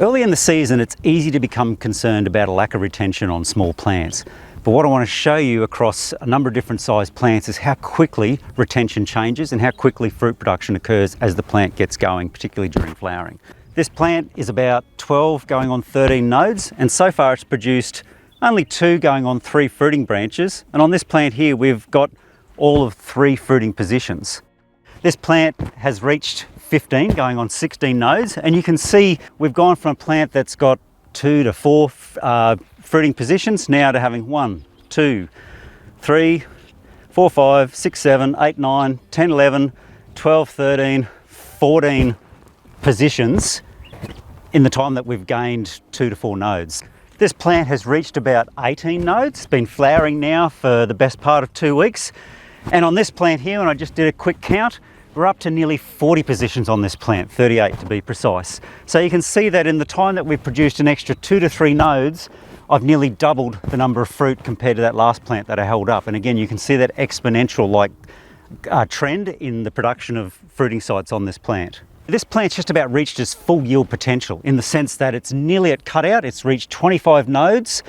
Early in the season, it's easy to become concerned about a lack of retention on small plants. But what I want to show you across a number of different size plants is how quickly retention changes and how quickly fruit production occurs as the plant gets going, particularly during flowering. This plant is about 12 going on 13 nodes, and so far it's produced only 2 going on 3 fruiting branches. And on this plant here, we've got all of 3 fruiting positions. This plant has reached 15 going on 16 nodes, and you can see we've gone from a plant that's got 2 to 4 fruiting positions now to having 1, 2, 3, 4, 5, 6, 7, 8, 9, 10, 11, 12, 13, 14 positions in the time that we've gained 2 to 4 nodes. This plant has reached about 18 nodes, been flowering now for the best part of 2 weeks. And on this plant here, when I just did a quick count, we're up to nearly 40 positions on this plant, 38 to be precise. So you can see that in the time that we've produced an extra 2 to 3 nodes, I've nearly doubled the number of fruit compared to that last plant that I held up. And again, you can see that exponential trend in the production of fruiting sites on this plant. This plant's just about reached its full yield potential in the sense that it's nearly at cutout. It's reached 25 nodes.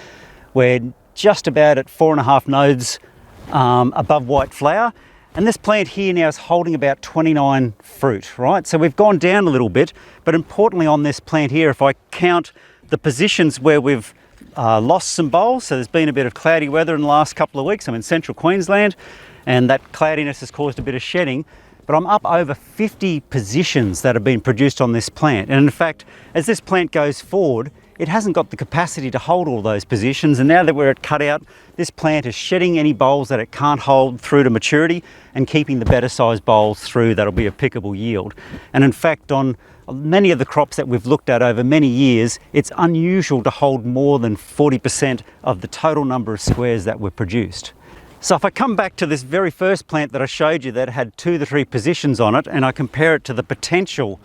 We're just about at 4.5 nodes above white flower. And this plant here now is holding about 29 fruit, right? So we've gone down a little bit, but importantly on this plant here, if I count the positions where we've lost some bolls, so there's been a bit of cloudy weather in the last couple of weeks. I'm in central Queensland, and that cloudiness has caused a bit of shedding, but I'm up over 50 positions that have been produced on this plant. And in fact, as this plant goes forward, it hasn't got the capacity to hold all those positions, and now that we're at cutout, this plant is shedding any bolls that it can't hold through to maturity and keeping the better sized bolls through that'll be a pickable yield. And in fact, on many of the crops that we've looked at over many years, it's unusual to hold more than 40% of the total number of squares that were produced. So if I come back to this very first plant that I showed you that had 2 to 3 positions on it, and I compare it to the potential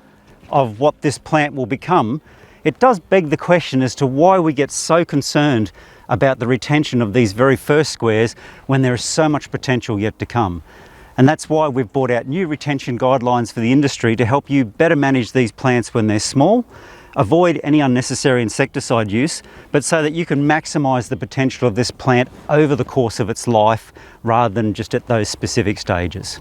of what this plant will become, it does beg the question as to why we get so concerned about the retention of these very first squares when there is so much potential yet to come. And that's why we've brought out new retention guidelines for the industry to help you better manage these plants when they're small, avoid any unnecessary insecticide use, but so that you can maximise the potential of this plant over the course of its life rather than just at those specific stages.